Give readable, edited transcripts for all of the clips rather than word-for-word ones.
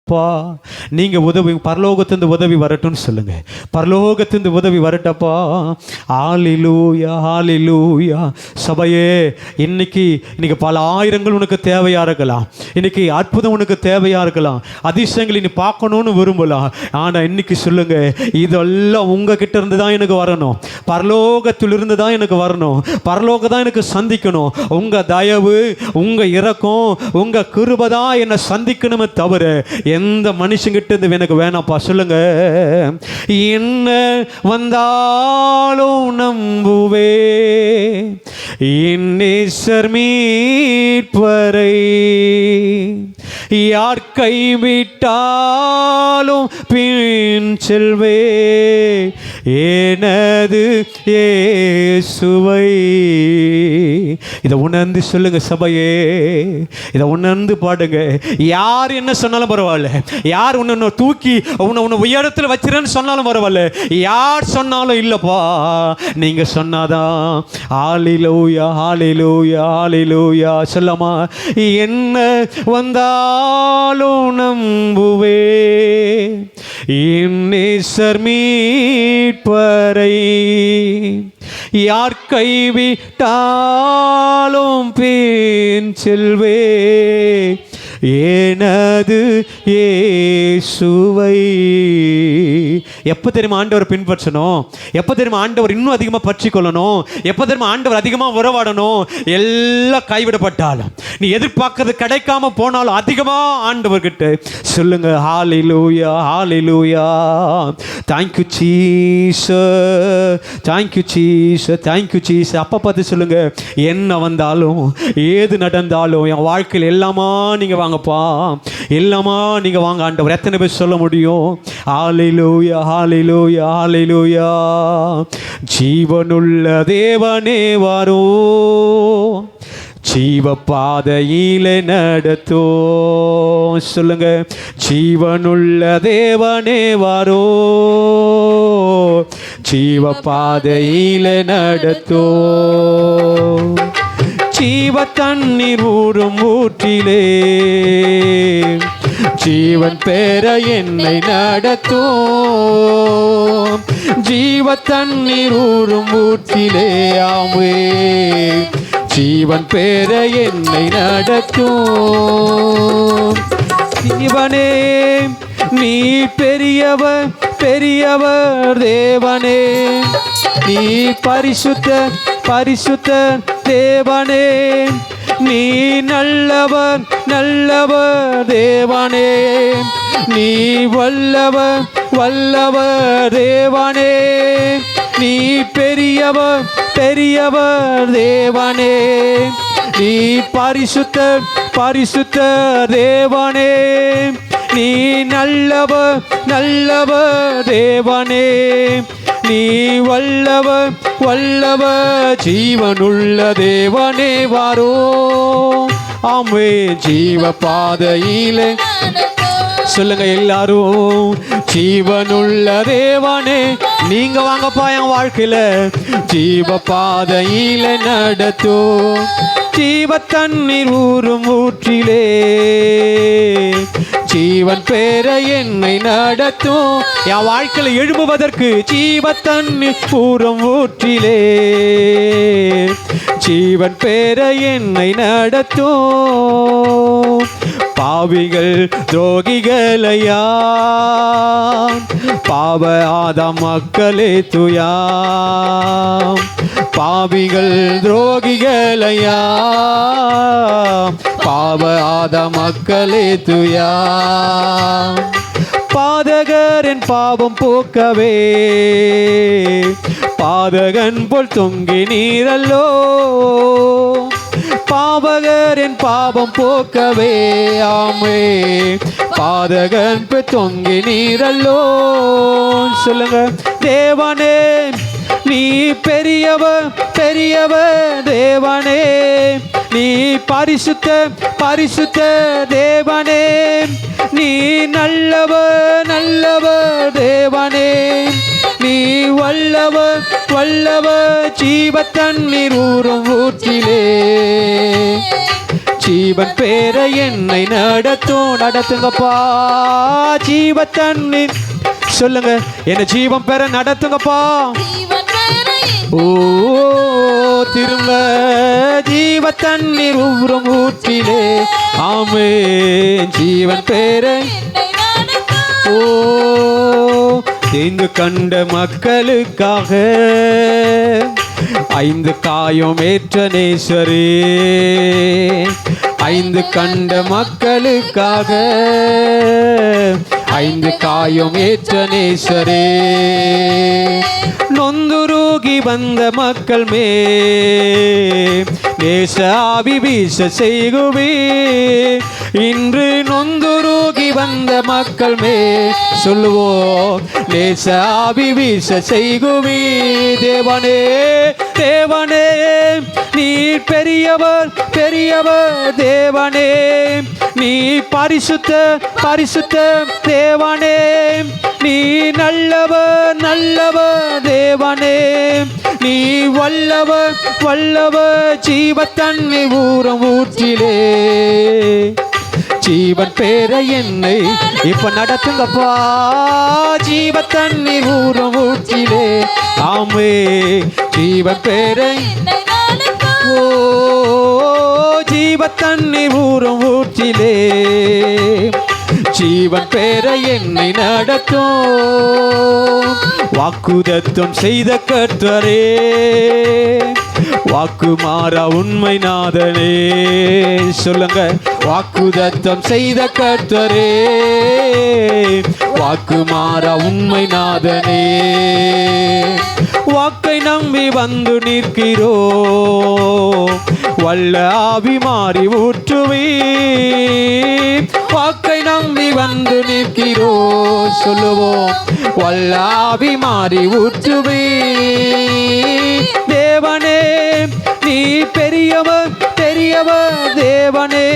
பா நீங்கள் உதவி, பரலோகத்திலிருந்து உதவி வரட்டும்னு சொல்லுங்க. பரலோகத்திலிருந்து உதவி வரட்டப்பா. ஹல்லேலூயா, ஹல்லேலூயா. சபையே, இன்னைக்கு பல ஆயிரங்கள் உனக்கு தேவையா இருக்கலாம். இன்னைக்கு அற்புதம் உனக்கு தேவையா இருக்கலாம். அதிசயங்களை நீ பார்க்கணும்னு விரும்பலாம். ஆனால் இன்னைக்கு சொல்லுங்க, இதெல்லாம் உங்ககிட்ட இருந்து தான் எனக்கு வரணும். பரலோகத்திலிருந்து தான் எனக்கு வரணும். பரலோகம் தான் எனக்கு சந்திக்கணும். உங்க தயவு, உங்க இரக்கம், உங்க கிருபை தான் என்னை சந்திக்கணுமே தவிர எந்த மனுஷங்கிட்ட இருந்து எனக்கு வேணாப்பா. சொல்லுங்க, என்ன வந்தாலும் நம்புவே நேசர் மீட்பரை, யார் கைவிட்டாலும் பின் செல்வே எனது இயேசுவை. இதை உணர்ந்து சொல்லுங்க சபையே, இதை உணர்ந்து பாடுங்க. யார் என்ன சொன்னாலும் பரவாயில்ல, யார் உன்னை தூக்கி உன்னை உயரத்தில் வச்சிருன்னு சொன்னாலும் பரவாயில்ல, யார் சொன்னாலும் இல்லைப்பா, நீங்க சொன்னாதான். ஹல்லேலூயா, ஹல்லேலூயா, ஹல்லேலூயா. சொல்லமா, என்ன வந்தாலும் நம்புவே நேசர் மீட்பரை, யார் கைவிட்டாலும் பின் செல்வே எனது இயேசுவை. எப்போ தெரியுமா ஆண்டவர் பின்பற்றணும்? எப்போ தெரியுமா ஆண்டவர் இன்னும் அதிகமாக பற்றி கொள்ளணும்? எப்போ தெரியுமா ஆண்டவர் அதிகமாக உறவாடணும்? எல்லாம் கைவிடப்பட்டாலும், நீ எதிர்பார்க்கறது கிடைக்காம போனாலும் அதிகமாக ஆண்டவர்கிட்ட சொல்லுங்க. Hallelujah, hallelujah. Thank you Jesus, thank you Jesus, thank you Jesus. அப்போ பார்த்து சொல்லுங்க, என்ன வந்தாலும் ஏது நடந்தாலும் என் வாழ்க்கையில் எல்லாமா நீங்கள் வாங்கப்பா, எல்லாமா நீங்கள் வாங்க. ஆண்டவர் எத்தனை பேர் சொல்ல முடியும்? ஹல்லேலூயா, ஹல்லேலூயா, ஹல்லேலூயா. ஜீவனுள்ள தேவனே வாரோ, ஜீவ பாதையிலே நடத்தோ. சொல்லுங்க, ஜீவனுள்ள தேவனே வாரோ, ஜீவ பாதையிலே நடத்தோ. ஜீவ தண்ணீர் ஊறும் ஊற்றிலே ஜீவன் பெற என்னை நடத்தும். ஜீவ தண்ணீர் ஊறும் ஊற்றிலே ஆமே ஜீவன் பெற என்னை நடத்தும். ஜீவனே நீ பெரியவர், பெரியவர் தேவனே, நீ பரிசுத்த, பரிசுத்த தேவனே, நீ நல்லவர், நல்லவர் தேவனே, நீ வல்லவர், வல்லவர் தேவனே, நீ பெரியவர், பெரியவர் தேவனே, நீ பரிசுத்த, பரிசுத்த தேவனே, நீ நல்லவர், நல்லவர் தேவனே, நீ வல்லவர், வல்லவர். ஜீவனுள்ள தேவனே வாரோ, ஆமே ஜீவ பாதையிலே. சொல்லுங்க எல்லாரும், ஜீவனுள்ள தேவனே நீங்க வாங்கப்பா என் வாழ்க்கையில, ஜீவ பாதையில நடத்தும். ஜீவ தண்ணீர் ஊறும் ஊற்றிலே ஜீவன் பெற என்னை நடத்தும். என் வாழ்க்கையில எழும்புவதற்கு ஜீவ தண்ணீர் ஊறும் ஊற்றிலே ஜீவன் பெற என்னை நடத்தும். பாவிகள் துரோகிகளையா, பாவ ஆதாம் மக்களே துயா, பாவிகள் துரோகிகளையா, பாவ ஆதாம் மக்களே துயா. பாதகரின் பாவம் போக்கவே பாதகன் போல் தொங்கி நீரல்லோ, பாவகரின் பாவம் போக்கவே ஆமே பாதகன் தொங்கி நீரல்லோ. சொல்லுங்க, தேவனே நீ பெரியவர், பெரியவர் தேவனே, நீ பரிசுத்த, பரிசுத்த தேவனே, நீ நல்லவர், நல்லவர் தேவனே, நீ வல்லவர், வல்லவர். ஜீவ தண்ணீர் ஊறும் ஊற்றிலே ஜீவன் பேர என்னை நடத்துங்கப்பா. ஜீவ தண்ணீர் சொல்லுங்க, என்ன ஜீவன் பேர நடத்துங்கப்பா. ஓ திரும்ப ஜீவ தண்ணீர் ஊறும் ஊற்றிலே. ஆமே ஜீவன் பேர. ஓ தீங்கு கண்ட மக்களுக்காக 5 காயம் ஏற்ற நேசரே. 5 கண்ட மக்களுக்காக 5 காயம் ஏற்ற நேசரே. நொந்துருகி வந்த மக்கள் நேச ஆவி வீச செய்குவே. இன்று நொந்துருகி வந்த மக்கள் சொல்லுவோம், நேச ஆவி வீச செய்குவே. தேவனே தேவனே நீ பெரியவர் பெரியவர். தேவனே நீ பரிசுத்த பரிசுத்த. தேவனே நீ நல்லவர் நல்லவர். தேவனே நீ வல்லவர் வல்லவர். ஜீவ தண்ணீர் ஊறும் ஊற்றிலே. ஜீவன் பேர என்னை இப்ப நடத்துங்கப்பா. ஜீவ தண்ணீர் ஊறும் ஊற்றிலே. ஆமே ஜீவன் பேர. ஓ ஜீவ தண்ணீர் ஊறும் ஊற்றிலே. ஜீவன் பேர என்னை நடத்தும். வாக்குதத்தம் செய்த கர்த்தரே, வாக்கு மாறா உண்மை நாதனே. சொல்லுங்க, வாக்குதத்தம் செய்த கர்த்தரே, வாக்கு மாறா உண்மை நாதனே. வாக்கை நம்பி வந்து நிற்கிறோ, வல்ல ஆவி மாறி ஊற்றுவே. வாக்கை நம்பி வந்து நிற்கிறோ, சொல்லுவோம், வல்ல ஆவி மாறி ஊற்றுவே. தேவனே நீ பெரியவர் பெரியவர். தேவனே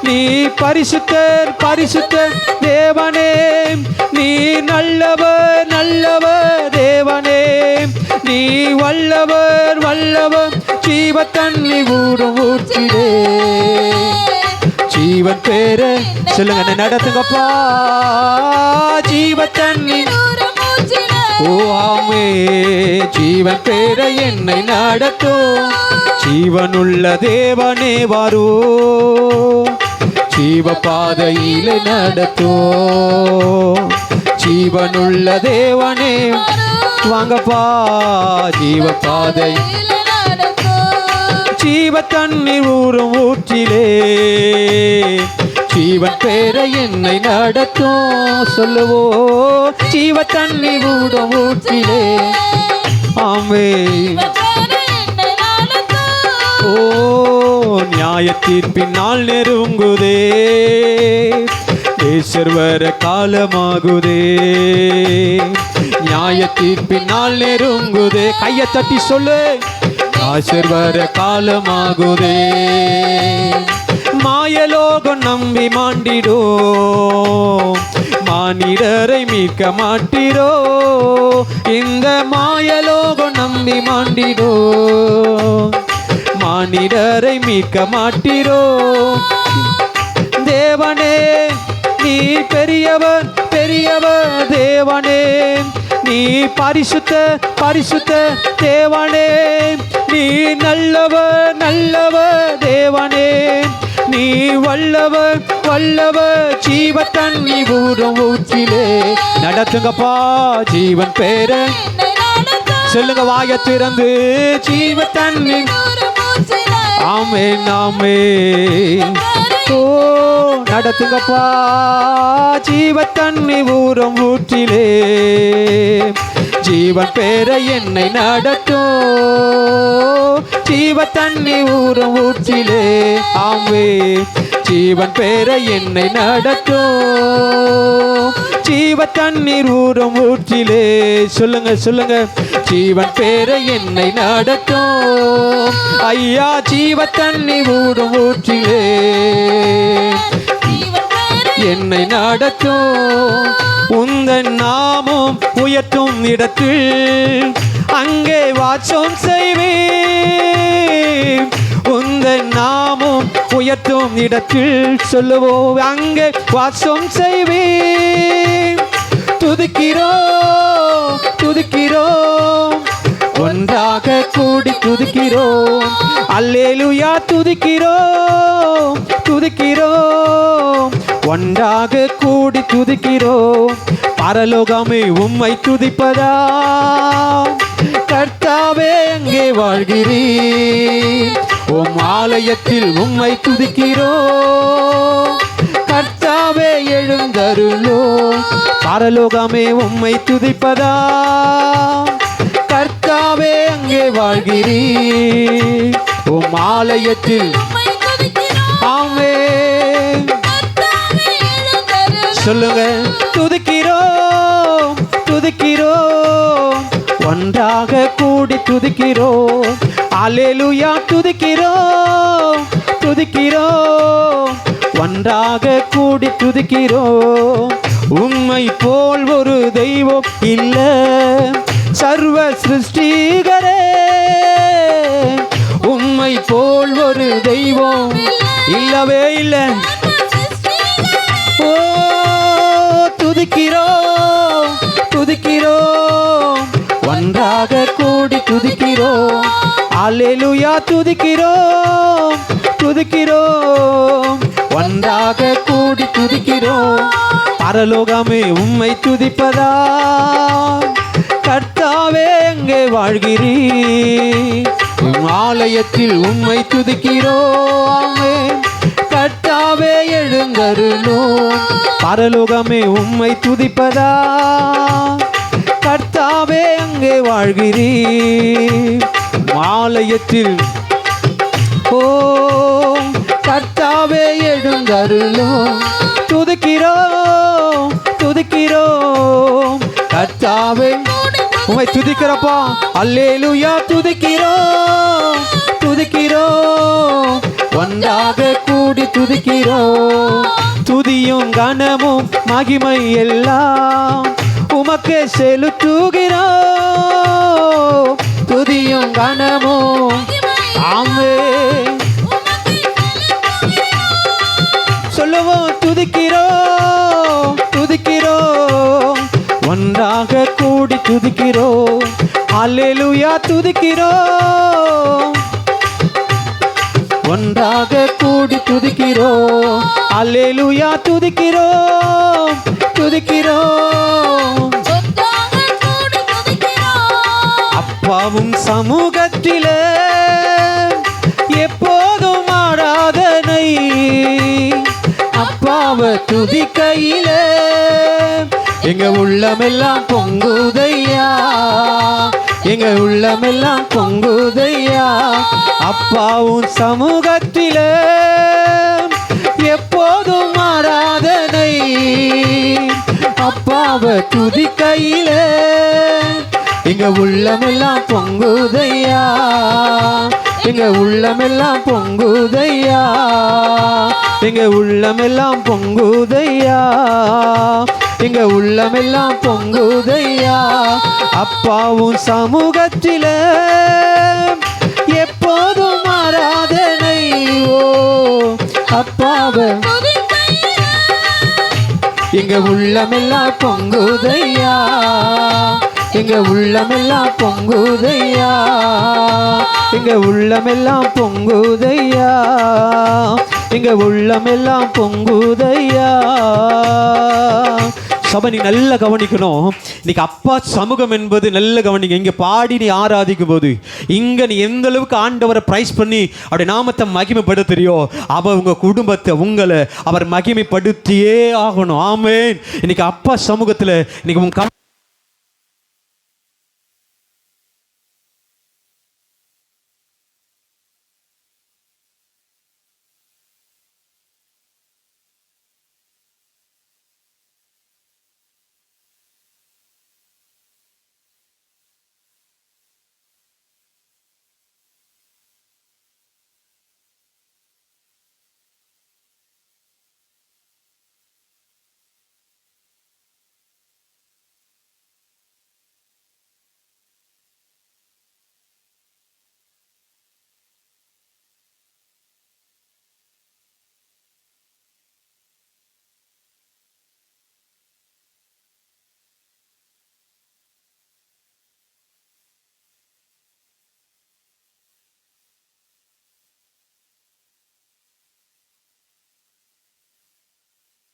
நீ பரிசுத்தர் பரிசுத்தர். தேவனே நீ நல்லவர் நல்லவர். தேவனே நீ வல்லவர் வல்லவர். ஜீவ தண்ணீர் ஊறும் ஊற்றிலே. ஜீவன் பேர சொல்லுங்க, நடத்துங்கப்பா. ஜீவ தண்ணீர். ஓ ஆமே ஜீவன் பேர என்னை நடத்தும். ஜீவனுள்ள தேவனே வாரோ, ஜீவ பாதையிலே நடத்தும். ஜீவனுள்ள தேவனே வாங்கப்பா. ஜீவ பாதை. ஜீவ தண்ணீர் ஊறும் ஊற்றிலே. ஜீவன் பேர என்னை நடத்தும். சொல்லுவோ, ஜீவ தண்ணீர் ஊறும் ஊற்றிலே. ஆமே. ஓ நியாய தீர்ப்பின் நாள் நெருங்குதே. நேசர் வர காலமாகுதே. நியாய தீர்ப்பின் நாள் நெருங்குதே. கையை தட்டி சொல்லு, நேசர் வர காலமாகுதே. மாயலோகம் நம்பி மாண்டிடோ, மானிடரை மீட்க மாட்டிரோ. இந்த மாயலோகம் நம்பி மாண்டிடோ, மானிடரை மீட்க மாட்டிரோ. தேவனே நீ பெரியவர் பெரியவர். தேவனே நீ பரிசுத்த பரிசுத்த. தேவனே நீ நல்லவர் நல்லவர். தேவனே நீ வல்லவர் வல்லவர். ஜீவ தண்ணீர் ஊறும் ஊற்றிலே. நடத்துங்கப்பா. ஜீவன் பேர சொல்லுங்க, வாய திறந்து. ஜீவ தண்ணீர். ஆமே நாமே. ஓ நடத்துங்கப்பா. ஜீவ தண்ணீர் ஊறும் ஊற்றிலே. ஜீவன் பேர என்னை நடத்தும். ஜீவ தண்ணீர் ஊறும் ஊற்றிலே. ஆமே ஜீவன் பேர என்னை நடத்தும். ஜீவ தண்ணீர் ஊறும் ஊற்றிலே. சொல்லுங்க சொல்லுங்க, ஜீவன் பேர என்னை நடத்தும். ஐயா ஜீவ தண்ணீர் ஊறும் ஊற்றிலே. என்னை நடத்தும். உந்தன் நாமம் உயர்த்தும் இடத்தில் அங்கே வாசம் செய்வேன். உந்தன் நாமம் உயர்த்தும் உயர்த்தும் இடத்தில் சொல்லுவோம், அங்கே வாசம் செய்வேன். துதிக்கிறோம் துதிக்கிறோம், ஒன்றாக கூடி துதிக்கிறோம். அல்லேலூயா துதிக்கிறோம் துதிக்கிறோம், ஒன்றாக கூடி துதிக்கிறோம். பரலோகமே உம்மை துதிப்பதா, கர்த்தாவே அங்கே வாழ்கிறீர். உம் ஆலயத்தில் உம்மை துதிக்கிறோம். கர்த்தாவே எழுந்தருளோம். பரலோகமே உம்மை துதிப்பதா, கர்த்தாவே அங்கே வாழ்கிறீர். உம் ஆலயத்தில் ஆமென் சொல்லுங்க. துதிக்கிறோம் துதிக்கிறோம், ஒன்றாக கூடி துதிக்கிறோம். அல்லேலூயா துதிக்கிறோம் துதிக்கிறோம், ஒன்றாக கூடி துதிக்கிறோம். உம்மை போல் ஒரு தெய்வம் இல்ல, சர்வ சிருஷ்டிகரே. உம்மை போல் ஒரு தெய்வம் இல்லவே இல்லை. ஓ துதிக்கிறோம் துதிக்கிறோம், ஒன்றாக கூடி துதிக்கிறோம். அல்லேலூயா துதிக்கிறோம் துதிக்கிறோம், ஒன்றாக கூடி துதிக்கிறோம். பரலோகமே உம்மை துதிப்பதா, கர்த்தாவே எங்கே வாழ்கிறீர். உம் ஆலயத்தில் உம்மை துதிக்கிறோம். கர்த்தாவே எழுந்தருளோம். பரலோகமே உம்மை துதிப்பதா, கர்த்தாவே அங்கே வாழ்கிறீர். ஆலயத்தில் ஓ கர்த்தாவே எழுந்தருளோம். துதிக்கிறோம் துதிக்கிறோம், கர்த்தாவே உம்மை துதிக்கிறப்பா. அல்லேலூயா துதிக்கிறோம் துதிக்கிறோம், ஒன்றாக கூடி துதிக்கிறோம். துதியும் கனமும் மகிமை எல்லாம் உமக்கே செலுத்துகிறோம். துதியும் கனமும் ஆமென் சொல்லுவோம். துதிக்கிறோம் துதிக்கிறோம், ஒன்றாக கூடி துதிக்கிறோம். அல்லேலூயா துதிக்கிறோம், ஒன்றாக கூடி துதிக்கிறோம். அல்லேலூயா துதிக்கிறோம் துதிக்கிறோம். அப்பாவும் சமூகத்திலே எப்போதும் ஆராதனை. அப்பாவை துதிக்கையிலே எங்க உள்ளமெல்லாம் பொங்குதையா, எங்க உள்ளமெல்லாம் பொங்குதையா. அப்பாவும் சமூகத்திலே எப்போதும் ஆராதனை. அப்பாவை துதிக்கையிலே எங்க உள்ளமெல்லாம் பொங்குதையா, எங்க உள்ளமெல்லாம் பொங்குதையா, எங்க உள்ளமெல்லாம் பொங்குதையா, எங்க உள்ளமெல்லாம் பொங்குதையா. அப்பாவும் சமூகத்திலே எப்போதும் ஆராதனை. ஓ அப்பாவை எங்க உள்ளமெல்லாம் பொங்குதையா, எங்க உள்ளமெல்லாம் பொங்குதையா, எங்க உள்ளமெல்லாம் பொங்குதையா, எங்க உள்ளமெல்லாம் பொங்குதையா. சபை நீ நல்லா கவனிக்கணும். இன்னைக்கு அப்பா சமூகம் என்பது நல்ல கவனிங்க. இங்க பாடி நீ ஆராதிக்கும் போது இங்க நீ எந்த அளவுக்கு ஆண்டவரை பிரைஸ் பண்ணி அவருடைய நாமத்தை மகிமைப்படுத்துறியோ, அவ உங்க குடும்பத்தை உங்களை அவர் மகிமைப்படுத்தியே ஆகணும். ஆமென். இன்னைக்கு அப்பா சமூகத்துல இன்னைக்கு உங்க